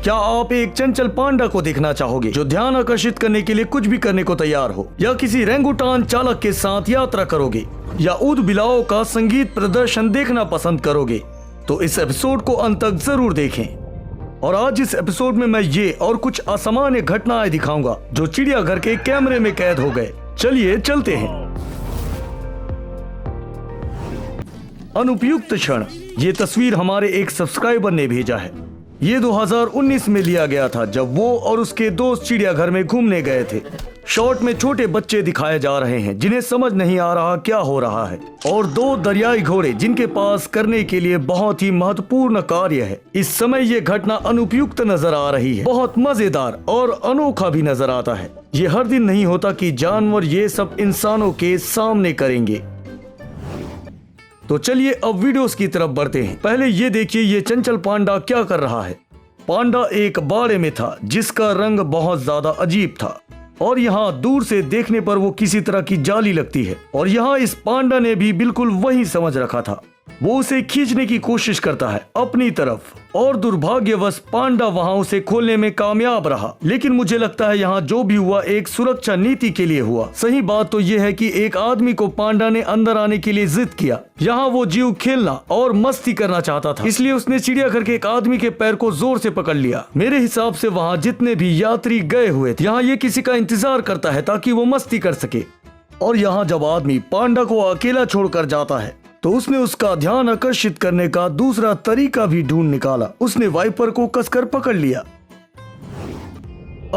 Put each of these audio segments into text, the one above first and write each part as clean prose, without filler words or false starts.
क्या आप एक चंचल पांडा को देखना चाहोगे जो ध्यान आकर्षित करने के लिए कुछ भी करने को तैयार हो, या किसी रेंगुटान चालक के साथ यात्रा करोगे, या ऊद बिलाओं का संगीत प्रदर्शन देखना पसंद करोगे, तो इस एपिसोड को अंत तक जरूर देखें। और आज इस एपिसोड में मैं ये और कुछ असामान्य घटनाएं दिखाऊंगा जो चिड़ियाघर के कैमरे में कैद हो गए। चलिए चलते हैं। अनुपयुक्त क्षण, ये तस्वीर हमारे एक सब्सक्राइबर ने भेजा है। ये 2019 में लिया गया था जब वो और उसके दोस्त चिड़ियाघर में घूमने गए थे। शॉट में छोटे बच्चे दिखाए जा रहे हैं जिन्हें समझ नहीं आ रहा क्या हो रहा है, और दो दरियाई घोड़े जिनके पास करने के लिए बहुत ही महत्वपूर्ण कार्य है। इस समय ये घटना अनुपयुक्त नजर आ रही है, बहुत मजेदार और अनोखा भी नजर आता है। ये हर दिन नहीं होता कि जानवर ये सब इंसानों के सामने करेंगे। तो चलिए अब वीडियोस की तरफ बढ़ते हैं। पहले ये देखिए ये चंचल पांडा क्या कर रहा है। पांडा एक बाड़े में था जिसका रंग बहुत ज्यादा अजीब था, और यहाँ दूर से देखने पर वो किसी तरह की जाली लगती है। और यहाँ इस पांडा ने भी बिल्कुल वही समझ रखा था। वो उसे खींचने की कोशिश करता है अपनी तरफ, और दुर्भाग्यवश पांडा वहाँ उसे खोलने में कामयाब रहा। लेकिन मुझे लगता है यहाँ जो भी हुआ एक सुरक्षा नीति के लिए हुआ। सही बात तो यह है कि एक आदमी को पांडा ने अंदर आने के लिए जिद किया। यहाँ वो जीव खेलना और मस्ती करना चाहता था, इसलिए उसने चिड़ियाघर के एक आदमी के पैर को जोर से पकड़ लिया। मेरे हिसाब से वहाँ जितने भी यात्री गए हुए थे, यहाँ ये किसी का इंतजार करता है ताकि वो मस्ती कर सके। और यहाँ जब आदमी पांडा को अकेला छोड़कर जाता है तो उसने उसका ध्यान आकर्षित करने का दूसरा तरीका भी ढूंढ निकाला। उसने वाइपर को कसकर पकड़ लिया।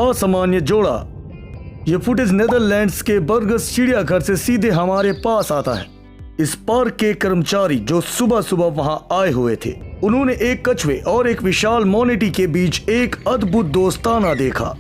असामान्य जोड़ा। ये फुटेज नेदरलैंड्स के बर्गस चिड़ियाघर से सीधे हमारे पास आता है। इस पार्क के कर्मचारी जो सुबह सुबह वहां आए हुए थे, उन्होंने एक कछुए और एक विशाल मोनेटी के बीच एक अद्भुत दोस्ताना देखा।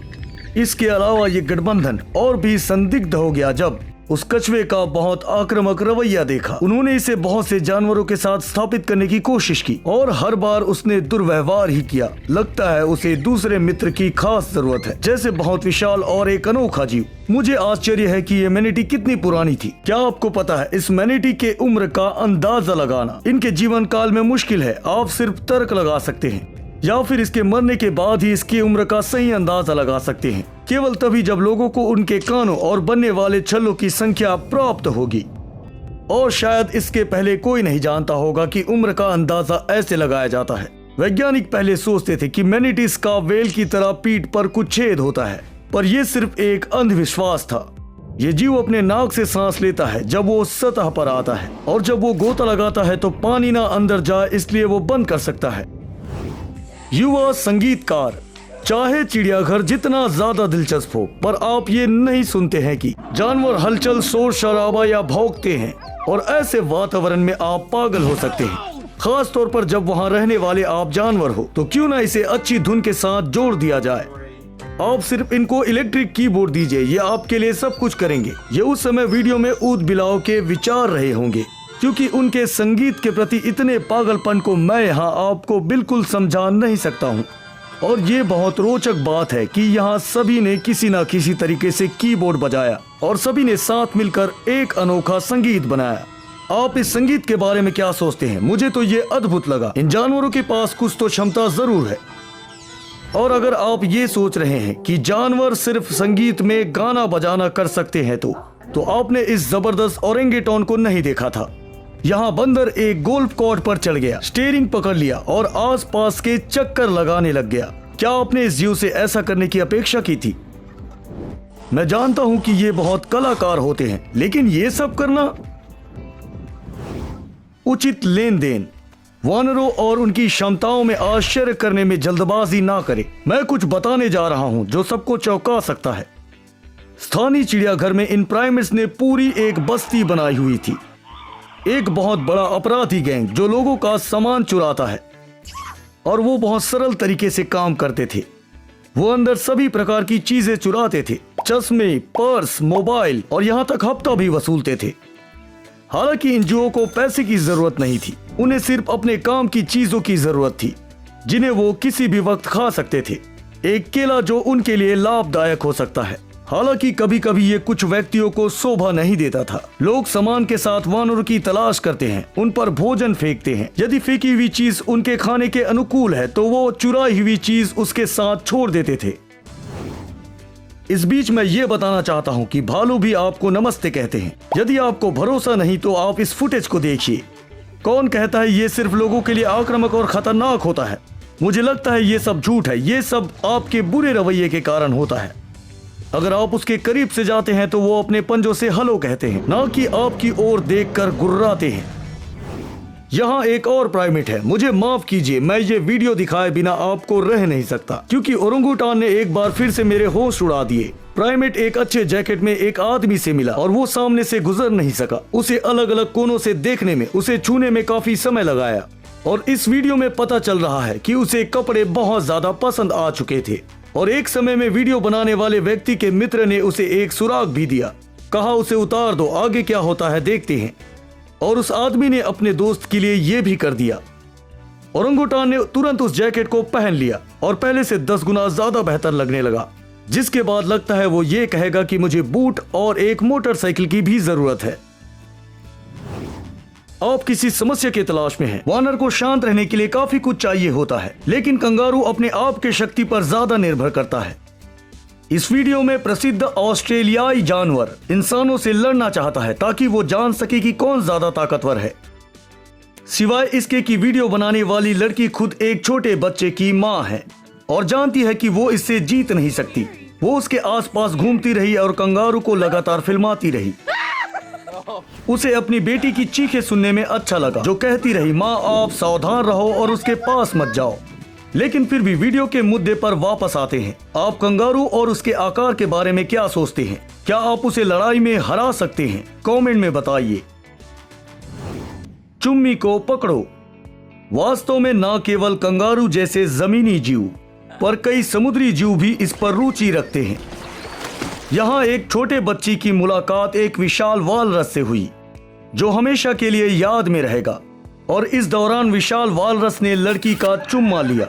इसके अलावा ये गठबंधन और भी संदिग्ध हो गया जब उस कछुए का बहुत आक्रामक रवैया देखा। उन्होंने इसे बहुत से जानवरों के साथ स्थापित करने की कोशिश की, और हर बार उसने दुर्व्यवहार ही किया। लगता है उसे दूसरे मित्र की खास जरूरत है, जैसे बहुत विशाल और एक अनोखा जीव। मुझे आश्चर्य है कि ये मैनिटी कितनी पुरानी थी। क्या आपको पता है इस मैनिटी के उम्र का अंदाजा लगाना इनके जीवन काल में मुश्किल है। आप सिर्फ तर्क लगा सकते हैं, या फिर इसके मरने के बाद ही इसकी उम्र का सही अंदाजा लगा सकते हैं। केवल तभी जब लोगों को उनके कानों और बनने वाले छल्लों की संख्या प्राप्त होगी। और शायद इसके पहले कोई नहीं जानता होगा कि उम्र का अंदाजा ऐसे लगाया जाता है। वैज्ञानिक पहले सोचते थे कि मैनिटिस का वेल की तरह पीठ पर कुछ छेद होता है, पर यह सिर्फ एक अंधविश्वास था। ये जीव अपने नाक से सांस लेता है जब वो सतह पर आता है, और जब वो गोता लगाता है तो पानी ना अंदर जाए, इसलिए वो बंद कर सकता है। युवा संगीतकार। चाहे चिड़ियाघर जितना ज्यादा दिलचस्प हो, पर आप ये नहीं सुनते हैं कि जानवर हलचल, शोर शराबा या भौंकते हैं, और ऐसे वातावरण में आप पागल हो सकते हैं। खास तौर पर जब वहाँ रहने वाले आप जानवर हो, तो क्यों ना इसे अच्छी धुन के साथ जोड़ दिया जाए। आप सिर्फ इनको इलेक्ट्रिक कीबोर्ड दीजिए, ये आपके लिए सब कुछ करेंगे। ये उस समय वीडियो में ऊद बिलाव के विचार रहे होंगे, क्योंकि उनके संगीत के प्रति इतने पागलपन को मैं यहाँ आपको बिल्कुल समझा नहीं सकता हूँ। और ये बहुत रोचक बात है कि यहाँ सभी ने किसी न किसी तरीके से कीबोर्ड बजाया, और सभी ने साथ मिलकर एक अनोखा संगीत बनाया। आप इस संगीत के बारे में क्या सोचते हैं? मुझे तो ये अद्भुत लगा। इन जानवरों के पास कुछ तो क्षमता जरूर है। और अगर आप ये सोच रहे हैं कि जानवर सिर्फ संगीत में गाना बजाना कर सकते हैं, तो आपने इस जबरदस्त ओरेंगेटॉन को नहीं देखा था। यहाँ बंदर एक गोल्फ कोर्ट पर चढ़ गया, स्टीयरिंग पकड़ लिया और आसपास के चक्कर लगाने लग गया। क्या आपने इस जीव से ऐसा करने की अपेक्षा की थी? मैं जानता हूं कि ये बहुत कलाकार होते हैं, लेकिन ये सब करना। उचित लेन देन। वानरों और उनकी क्षमताओं में आश्चर्य करने में जल्दबाजी ना करें। मैं कुछ बताने जा रहा हूं जो सबको चौंका सकता है। स्थानीय चिड़ियाघर में इन प्राइमेट्स ने पूरी एक बस्ती बनाई हुई थी। एक बहुत बड़ा अपराधी गैंग जो लोगों का सामान चुराता है, और वो बहुत सरल तरीके से काम करते थे। वो अंदर सभी प्रकार की चीजें चुराते थे, चश्मे, पर्स, मोबाइल, और यहाँ तक हफ्ता भी वसूलते थे। हालांकि इन जीवों को पैसे की जरूरत नहीं थी, उन्हें सिर्फ अपने काम की चीजों की जरूरत थी जिन्हें वो किसी भी वक्त खा सकते थे। एक केला जो उनके लिए लाभदायक हो सकता है, हालांकि कभी कभी ये कुछ व्यक्तियों को शोभा नहीं देता था। लोग सामान के साथ वानरों की तलाश करते हैं, उन पर भोजन फेंकते हैं। यदि फेंकी हुई चीज उनके खाने के अनुकूल है तो वो चुराई हुई चीज उसके साथ छोड़ देते थे। इस बीच मैं ये बताना चाहता हूँ कि भालू भी आपको नमस्ते कहते हैं। यदि आपको भरोसा नहीं तो आप इस फुटेज को देखिए। कौन कहता है ये सिर्फ लोगों के लिए आक्रामक और खतरनाक होता है? मुझे लगता है ये सब झूठ है। ये सब आपके बुरे रवैये के कारण होता है। अगर आप उसके करीब से जाते हैं तो वो अपने पंजों से हेलो कहते हैं, ना कि आपकी ओर देखकर गुर्राते हैं। यहाँ एक और प्राइमेट है। मुझे माफ कीजिए, मैं ये वीडियो दिखाए बिना आपको रह नहीं सकता, क्योंकि ओरंगुटान ने एक बार फिर से मेरे होश उड़ा दिए। प्राइमेट एक अच्छे जैकेट में एक आदमी से मिला और वो सामने से गुजर नहीं सका। उसे अलग अलग कोनों से देखने में, उसे छूने में काफी समय लगाया और इस वीडियो में पता चल रहा है कि उसे कपड़े बहुत ज्यादा पसंद आ चुके थे। और एक समय में वीडियो बनाने वाले व्यक्ति के मित्र ने उसे एक सुराग भी दिया, कहा उसे उतार दो, आगे क्या होता है देखते हैं। और उस आदमी ने अपने दोस्त के लिए ये भी कर दिया। ओरंगुटान ने तुरंत उस जैकेट को पहन लिया और पहले से 10 गुना ज्यादा बेहतर लगने लगा, जिसके बाद लगता है वो ये कहेगा कि मुझे बूट और एक मोटरसाइकिल की भी जरूरत है। आप किसी समस्या की तलाश में हैं। वानर को शांत रहने के लिए काफी कुछ चाहिए होता है, लेकिन कंगारू अपने आप के शक्ति पर ज्यादा निर्भर करता है। इस वीडियो में प्रसिद्ध ऑस्ट्रेलियाई जानवर इंसानों से लड़ना चाहता है ताकि वो जान सके कि कौन ज्यादा ताकतवर है। सिवाय इसके कि वीडियो बनाने वाली लड़की खुद एक छोटे बच्चे की मां है और जानती है कि वो इससे जीत नहीं सकती। वो उसके आसपास घूमती रही और कंगारू को लगातार फिल्माती रही। उसे अपनी बेटी की चीखें सुनने में अच्छा लगा, जो कहती रही, माँ आप सावधान रहो और उसके पास मत जाओ। लेकिन फिर भी वीडियो के मुद्दे पर वापस आते हैं। आप कंगारू और उसके आकार के बारे में क्या सोचते हैं? क्या आप उसे लड़ाई में हरा सकते हैं? कमेंट में बताइए। चुम्मी को पकड़ो। वास्तव में न केवल कंगारू जैसे जमीनी जीव पर कई समुद्री जीव भी इस पर रुचि रखते हैं। यहाँ एक छोटे बच्ची की मुलाकात एक विशाल वालरस से हुई, जो हमेशा के लिए याद में रहेगा। और इस दौरान विशाल वालरस ने लड़की का चुम्मा लिया।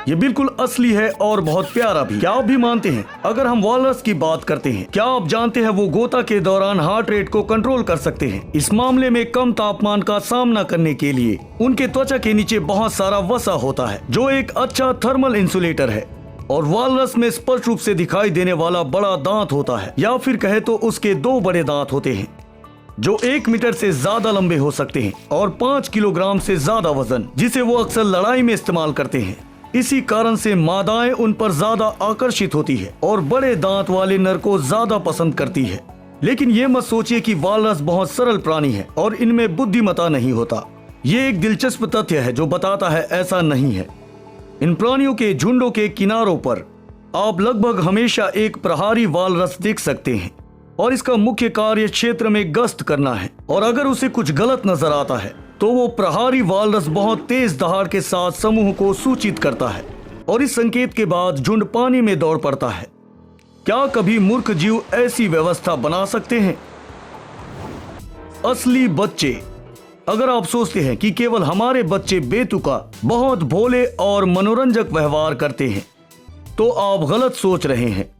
ये बिल्कुल असली है और बहुत प्यारा भी। क्या आप भी मानते हैं? अगर हम वालरस की बात करते हैं, क्या आप जानते हैं वो गोता के दौरान हार्ट रेट को कंट्रोल कर सकते हैं? इस मामले में कम तापमान का सामना करने के लिए उनके त्वचा के नीचे बहुत सारा वसा होता है, जो एक अच्छा थर्मल इंसुलेटर है। और वालरस में स्पष्ट रूप से दिखाई देने वाला बड़ा दांत होता है, या फिर कहे तो उसके 2 बड़े दांत होते हैं, जो 1 मीटर से ज्यादा लंबे हो सकते हैं और 5 किलोग्राम से ज्यादा वजन, जिसे वो अक्सर लड़ाई में इस्तेमाल करते हैं। इसी कारण से मादाएं उन पर ज्यादा आकर्षित होती है और बड़े दांत वाले नर को ज्यादा पसंद करती है। लेकिन ये मत सोचिए कि वालरस बहुत सरल प्राणी है और इनमें बुद्धिमत्ता नहीं होता। ये एक दिलचस्प तथ्य है जो बताता है ऐसा नहीं है। इन प्राणियों के झुंडों के किनारों पर आप लगभग हमेशा एक प्रहारी वालरस देख सकते हैं और इसका मुख्य कार्य क्षेत्र में गश्त करना है। और अगर उसे कुछ गलत नजर आता है तो वो प्रहारी वालरस बहुत तेज दहाड़ के साथ समूह को सूचित करता है और इस संकेत के बाद झुंड पानी में दौड़ पड़ता है। क्या कभी मूर्ख जीव ऐसी व्यवस्था बना सकते हैं? असली बच्चे। अगर आप सोचते हैं कि केवल हमारे बच्चे बेतुका, बहुत भोले और मनोरंजक व्यवहार करते हैं, तो आप गलत सोच रहे हैं।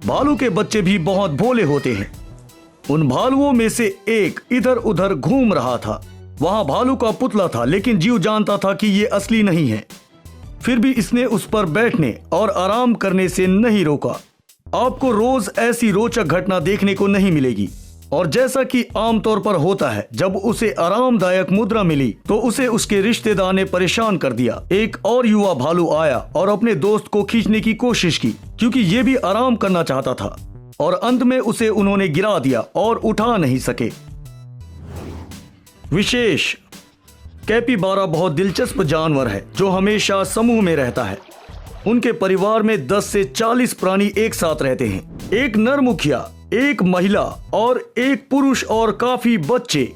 भालू के बच्चे भी बहुत भोले होते हैं। उन भालुओं में से एक इधर उधर घूम रहा था। वहां भालू का पुतला था, लेकिन जीव जानता था कि ये असली नहीं है। फिर भी इसने उस पर बैठने और आराम करने से नहीं रोका। आपको रोज ऐसी रोचक घटना देखने को नहीं मिलेगी। और जैसा कि आमतौर पर होता है, जब उसे आरामदायक मुद्रा मिली तो उसे उसके रिश्तेदार ने परेशान कर दिया। एक और युवा भालू आया और अपने दोस्त को खींचने की कोशिश की, क्योंकि ये भी आराम करना चाहता था, और अंत में उसे उन्होंने गिरा दिया और उठा नहीं सके। विशेष कैपिबारा बहुत दिलचस्प जानवर है जो हमेशा समूह में रहता है। उनके परिवार में 10 से 40 प्राणी एक साथ रहते हैं। एक नर मुखिया, एक महिला और एक पुरुष और काफी बच्चे।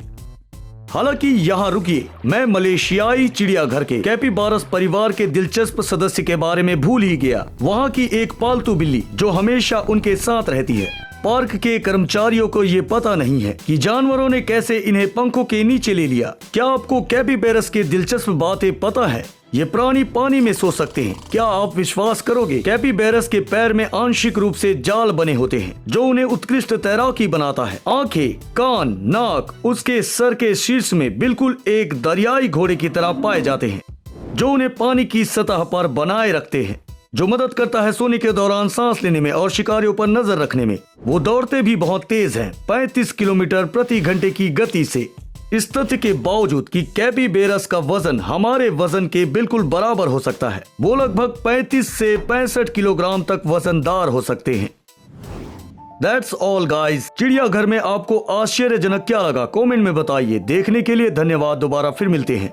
हालांकि यहाँ रुकिए, मैं मलेशियाई चिड़ियाघर के कैपिबारस परिवार के दिलचस्प सदस्य के बारे में भूल ही गया। वहाँ की एक पालतू बिल्ली जो हमेशा उनके साथ रहती है। पार्क के कर्मचारियों को ये पता नहीं है कि जानवरों ने कैसे इन्हें पंखों के नीचे ले लिया। क्या आपको कैपिबारस के दिलचस्प बातें पता है? ये प्राणी पानी में सो सकते हैं। क्या आप विश्वास करोगे, कैपिबैरस के पैर में आंशिक रूप से जाल बने होते हैं जो उन्हें उत्कृष्ट तैराकी बनाता है। आंखें, कान, नाक उसके सर के शीर्ष में बिल्कुल एक दरियाई घोड़े की तरह पाए जाते हैं जो उन्हें पानी की सतह पर बनाए रखते हैं, जो मदद करता है सोने के दौरान सांस लेने में और शिकारियों पर नजर रखने में। वो दौड़ते भी बहुत तेज हैं, 35 किलोमीटर प्रति घंटे की गति से। इस तथ्य के बावजूद कि कैपिबैरस का वजन हमारे वजन के बिल्कुल बराबर हो सकता है, वो लगभग 35 से 65 किलोग्राम तक वजनदार हो सकते हैं। That's all guys। चिड़ियाघर में आपको आश्चर्यजनक क्या लगा कमेंट में बताइए। देखने के लिए धन्यवाद। दोबारा फिर मिलते हैं।